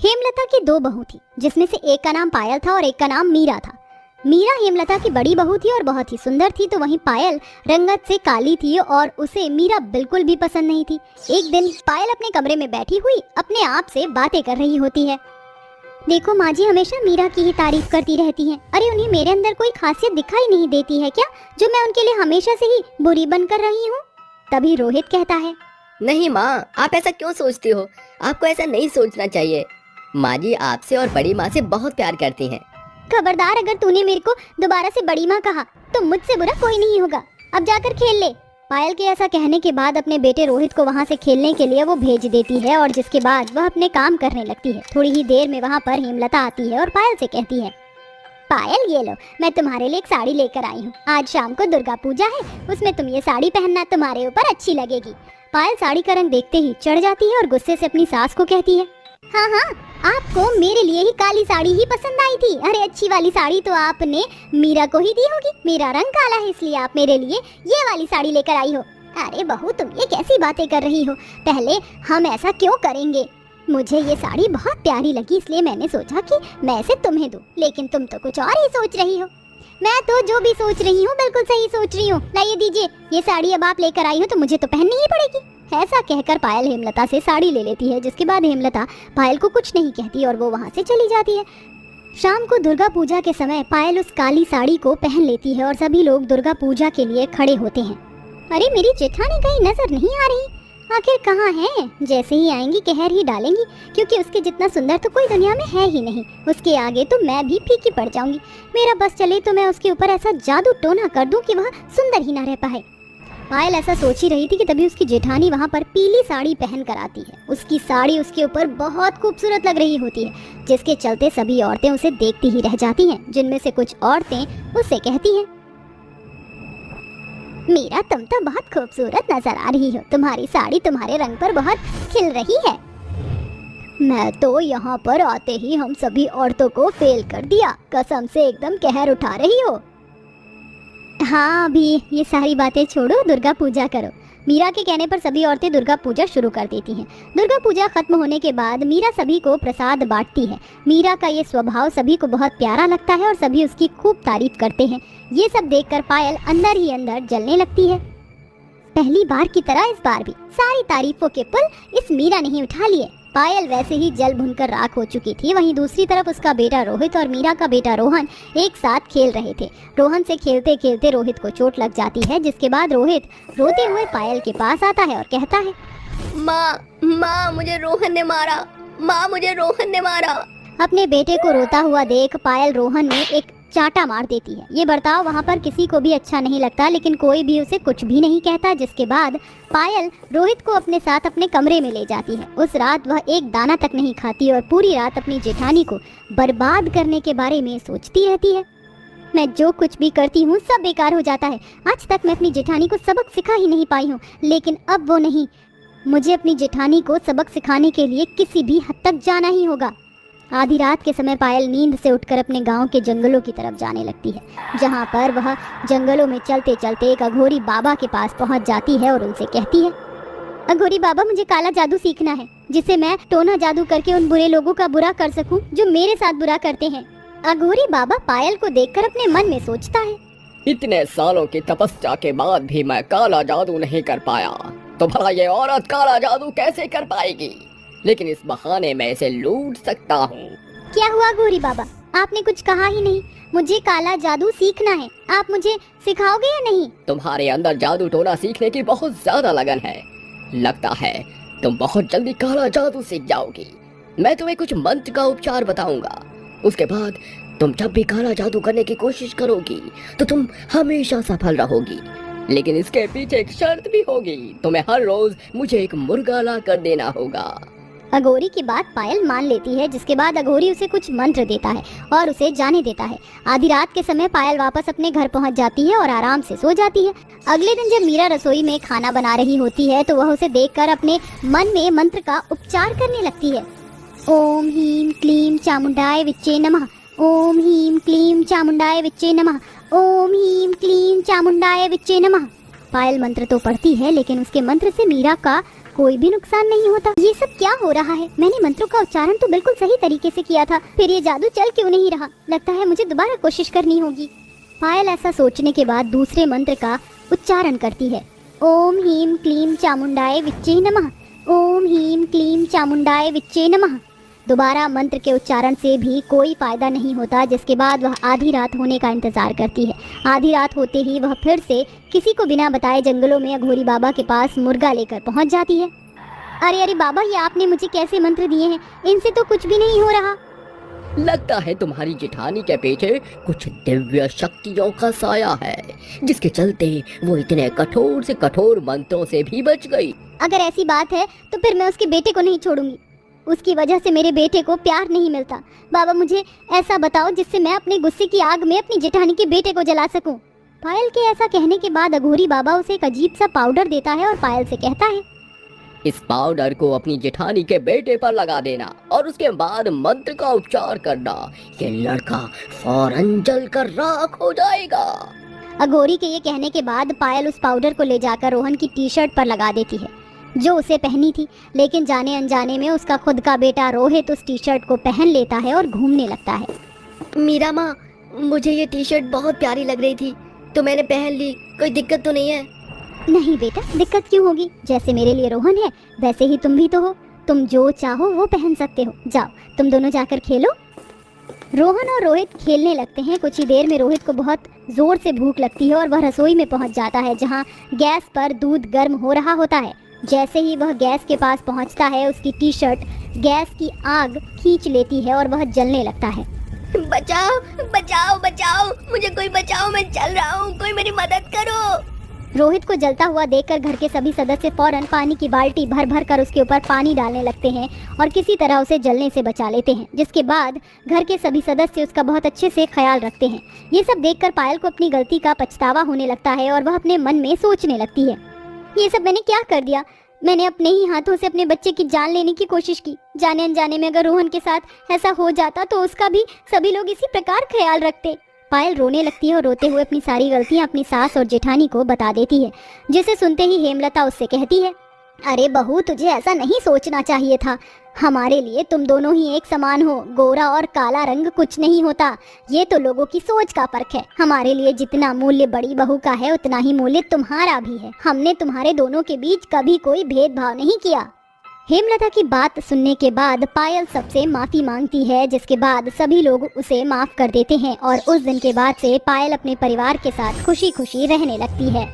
हेमलता की दो बहू थी, जिसमें से एक का नाम पायल था और एक का नाम मीरा था। मीरा हेमलता की बड़ी बहू थी और बहुत ही सुंदर थी, तो वहीं पायल रंगत से काली थी और उसे मीरा बिल्कुल भी पसंद नहीं थी। एक दिन पायल अपने कमरे में बैठी हुई अपने आप से बातें कर रही होती है। देखो माँ जी हमेशा मीरा की ही तारीफ करती रहती हैं। अरे उन्हें मेरे अंदर कोई खासियत दिखाई नहीं देती है क्या, जो मैं उनके लिए हमेशा से ही बुरी बनकर रही हूँ। तभी रोहित कहता है, नहीं माँ, आप ऐसा क्यों सोचती हो? आपको ऐसा नहीं सोचना चाहिए। माँ जी आपसे और बड़ी माँ से बहुत प्यार करती हैं। खबरदार, अगर तूने मेरे को दोबारा से बड़ी माँ कहा तो मुझसे बुरा कोई नहीं होगा। अब जाकर खेल ले। पायल के ऐसा कहने के बाद अपने बेटे रोहित को वहाँ से खेलने के लिए वो भेज देती है और जिसके बाद वह अपने काम करने लगती है। थोड़ी ही देर में वहाँ पर हेमलता आती है और पायल से कहती है, पायल ये लो, मैं तुम्हारे लिए एक साड़ी लेकर आई हूँ। आज शाम को दुर्गा पूजा है, उसमें तुम ये साड़ी पहनना, तुम्हारे ऊपर अच्छी लगेगी। पायल साड़ी का रंग देखते ही चढ़ जाती है और गुस्से से अपनी सास को कहती है, हाँ हाँ, आपको मेरे लिए ही काली साड़ी ही पसंद आई थी। अरे अच्छी वाली साड़ी तो आपने मीरा को ही दी होगी। मेरा रंग काला है इसलिए आप मेरे लिए ये वाली साड़ी लेकर आई हो। अरे बहू, तुम ये कैसी बातें कर रही हो? पहले हम ऐसा क्यों करेंगे? मुझे ये साड़ी बहुत प्यारी लगी इसलिए मैंने सोचा कि मैं इसे तुम्हें दूं, लेकिन तुम तो कुछ और ही सोच रही हो। मैं तो जो भी सोच रही हूँ बिल्कुल सही सोच रही हूँ। लाइए दीजिए, ये साड़ी अब आप लेकर आई हो तो मुझे तो पहननी ही पड़ेगी। ऐसा कहकर पायल हेमलता से साड़ी ले लेती है, जिसके बाद हेमलता पायल को कुछ नहीं कहती और वो वहाँ से चली जाती है। शाम को दुर्गा पूजा के समय पायल उस काली साड़ी को पहन लेती है और सभी लोग दुर्गा पूजा के लिए खड़े होते हैं। अरे मेरी जेठानी कहीं नजर नहीं आ रही, आखिर कहाँ है? जैसे ही आएंगी कहर ही डालेंगी, क्योंकि उसके जितना सुंदर तो कोई दुनिया में है ही नहीं। उसके आगे तो मैं भी फीकी पड़ जाऊंगी। मेरा बस चले तो मैं उसके ऊपर ऐसा जादू टोना कर दूं कि वह सुंदर ही ना रह पाए। पायल ऐसा सोच ही रही थी कि तभी उसकी जेठानी वहाँ पर पीली साड़ी पहन कर आती है। उसकी साड़ी उसके ऊपर बहुत खूबसूरत लग रही होती है, जिसके चलते सभी औरतें उसे देखती ही रह जाती हैं, जिनमें से कुछ औरतें उससे कहती हैं, मीरा तुम तो बहुत खूबसूरत नजर आ रही हो, तुम्हारी साड़ी तुम्हारे रंग पर बहुत खिल रही है। मैं तो यहाँ पर आते ही हम सभी औरतों को फेल कर दिया, कसम से एकदम कहर उठा रही हो। हाँ अभी ये सारी बातें छोड़ो, दुर्गा पूजा करो। मीरा के कहने पर सभी औरतें दुर्गा पूजा शुरू कर देती हैं। दुर्गा पूजा खत्म होने के बाद मीरा सभी को प्रसाद बांटती है। मीरा का ये स्वभाव सभी को बहुत प्यारा लगता है और सभी उसकी खूब तारीफ करते हैं। ये सब देखकर पायल अंदर ही अंदर जलने लगती है। पहली बार की तरह इस बार भी सारी तारीफों के पुल इस मीरा ने ही उठा लिए। पायल वैसे ही जल भुनकर राख हो चुकी थी। वहीं दूसरी तरफ उसका बेटा रोहित और मीरा का बेटा रोहन एक साथ खेल रहे थे। रोहन से खेलते खेलते रोहित को चोट लग जाती है, जिसके बाद रोहित रोते हुए पायल के पास आता है और कहता है, माँ मुझे रोहन ने मारा, माँ मुझे रोहन ने मारा। अपने बेटे को रोता हुआ देख पायल रोहन में एक चांटा मार देती है। ये बर्ताव वहाँ पर किसी को भी अच्छा नहीं लगता, लेकिन कोई भी उसे कुछ भी नहीं कहता। जिसके बाद पायल रोहित को अपने साथ अपने कमरे में ले जाती है। उस रात वह एक दाना तक नहीं खाती और पूरी रात अपनी जेठानी को बर्बाद करने के बारे में सोचती रहती है। मैं जो कुछ भी करती हूँ सब बेकार हो जाता है। आज तक मैं अपनी जेठानी को सबक सिखा ही नहीं पाई हूँ, लेकिन अब वो नहीं, मुझे अपनी जेठानी को सबक सिखाने के लिए किसी भी हद तक जाना ही होगा। आधी रात के समय पायल नींद से उठकर अपने गांव के जंगलों की तरफ जाने लगती है, जहां पर वह जंगलों में चलते चलते एक अघोरी बाबा के पास पहुंच जाती है और उनसे कहती है, अघोरी बाबा मुझे काला जादू सीखना है, जिससे मैं टोना जादू करके उन बुरे लोगों का बुरा कर सकूं जो मेरे साथ बुरा करते हैं। अघोरी बाबा पायल को देखकर अपने मन में सोचता है, इतने सालों की तपस्या के बाद भी मैं काला जादू नहीं कर पाया, तो भला ये औरत काला जादू कैसे कर पाएगी? लेकिन इस बहाने मैं इसे लूट सकता हूँ। क्या हुआ गौरी बाबा, आपने कुछ कहा ही नहीं। मुझे काला जादू सीखना है, आप मुझे सिखाओगे या नहीं? तुम्हारे अंदर जादू टोना सीखने की बहुत ज्यादा लगन है। लगता है तुम बहुत जल्दी काला जादू सीख जाओगी। मैं तुम्हें कुछ मंत्र का उपचार बताऊंगा। उसके बाद तुम जब भी काला जादू करने की कोशिश करोगी तो तुम हमेशा सफल रहोगी। लेकिन इसके पीछे एक शर्त भी होगी, तुम्हें हर रोज मुझे एक मुर्गा ला कर देना होगा। अघोरी की बात पायल मान लेती है, जिसके बाद अघोरी उसे कुछ मंत्र देता है और उसे जाने देता है। आधी रात के समय पायल वापस अपने घर पहुंच जाती है और आराम से सो जाती है। अगले दिन जब मीरा रसोई में खाना बना रही होती है तो वह उसे देखकर अपने मन में मंत्र का उपचार करने लगती है। ओम हीम क्लीम चामुंडाय विच्चे नमः, ओम हीम क्लीम चामुंडाय विच्चे नमः, ओम हीम क्लीम चामुंडाय विच्चे नमः। पायल मंत्र तो पढ़ती है, लेकिन उसके मंत्र से मीरा का कोई भी नुकसान नहीं होता। ये सब क्या हो रहा है? मैंने मंत्रों का उच्चारण तो बिल्कुल सही तरीके से किया था, फिर ये जादू चल क्यों नहीं रहा? लगता है मुझे दोबारा कोशिश करनी होगी। पायल ऐसा सोचने के बाद दूसरे मंत्र का उच्चारण करती है। ओम ह्रीं क्लीं चामुंडाय विच्चे नमः। ओम ह्रीं क्लीं चामुंडाय विच्चे नमः। दोबारा मंत्र के उच्चारण से भी कोई फायदा नहीं होता, जिसके बाद वह आधी रात होने का इंतजार करती है। आधी रात होते ही वह फिर से किसी को बिना बताए जंगलों में अघोरी बाबा के पास मुर्गा लेकर पहुंच जाती है। अरे अरे बाबा, ये आपने मुझे कैसे मंत्र दिए हैं? इनसे तो कुछ भी नहीं हो रहा। लगता है तुम्हारी जेठानी के पीछे कुछ दिव्य शक्तियों का साया है, जिसके चलते वो इतने कठोर से कठोर मंत्रों से भी बच गई। अगर ऐसी बात है तो फिर मैं उसके बेटे को नहीं छोड़ूंगी। उसकी वजह से मेरे बेटे को प्यार नहीं मिलता। बाबा, मुझे ऐसा बताओ जिससे मैं अपने गुस्से की आग में अपनी जेठानी के बेटे को जला सकूं। पायल के ऐसा कहने के बाद अघोरी बाबा उसे एक अजीब सा पाउडर देता है और पायल से कहता है, इस पाउडर को अपनी जेठानी के बेटे पर लगा देना और उसके बाद मंत्र का उच्चार करना। ये लड़का फौरन जलकर राख हो जाएगा। अघोरी के ये कहने के बाद पायल उस पाउडर को ले जाकर रोहन की टी शर्ट पर लगा देती है, जो उसे पहनी थी। लेकिन जाने अनजाने में उसका खुद का बेटा रोहित उस टी शर्ट को पहन लेता है और घूमने लगता है। मीरा माँ, मुझे ये टी शर्ट बहुत प्यारी लग रही थी तो मैंने पहन ली। कोई दिक्कत तो नहीं है? नहीं बेटा, दिक्कत क्यों होगी? जैसे मेरे लिए रोहन है वैसे ही तुम भी तो हो। तुम जो चाहो वो पहन सकते हो। जाओ तुम दोनों जाकर खेलो। रोहन और रोहित खेलने लगते हैं। कुछ ही देर में रोहित को बहुत जोर से भूख लगती है और वह रसोई में पहुंच जाता है, जहां गैस पर दूध गर्म हो रहा होता है। जैसे ही वह गैस के पास पहुंचता है, उसकी टी शर्ट गैस की आग खींच लेती है और वह जलने लगता है। बचाओ बचाओ बचाओ, मुझे कोई बचाओ, मैं जल रहा हूँ, कोई मेरी मदद करो। रोहित को जलता हुआ देखकर घर के सभी सदस्य फौरन पानी की बाल्टी भर भर कर उसके ऊपर पानी डालने लगते हैं और किसी तरह उसे जलने से बचा लेते हैं, जिसके बाद घर के सभी सदस्य उसका बहुत अच्छे से ख्याल रखते हैं। ये सब देखकर पायल को अपनी गलती का पछतावा होने लगता है और वह अपने मन में सोचने लगती है, ये सब मैंने क्या कर दिया? मैंने अपने ही हाथों से अपने बच्चे की जान लेने की कोशिश की। जाने अनजाने में अगर रोहन के साथ ऐसा हो जाता तो उसका भी सभी लोग इसी प्रकार ख्याल रखते। पायल रोने लगती है और रोते हुए अपनी सारी गलतियां अपनी सास और जेठानी को बता देती है, जिसे सुनते ही हेमलता उससे कहती है, अरे बहू, तुझे ऐसा नहीं सोचना चाहिए था। हमारे लिए तुम दोनों ही एक समान हो। गोरा और काला रंग कुछ नहीं होता। ये तो लोगों की सोच का फर्क है। हमारे लिए जितना मूल्य बड़ी बहू का है उतना ही मूल्य तुम्हारा भी है। हमने तुम्हारे दोनों के बीच कभी कोई भेदभाव नहीं किया। हेमलता की बात सुनने के बाद पायल सबसे माफी मांगती है, जिसके बाद सभी लोग उसे माफ कर देते हैं और उस दिन के बाद से पायल अपने परिवार के साथ खुशी खुशी रहने लगती है।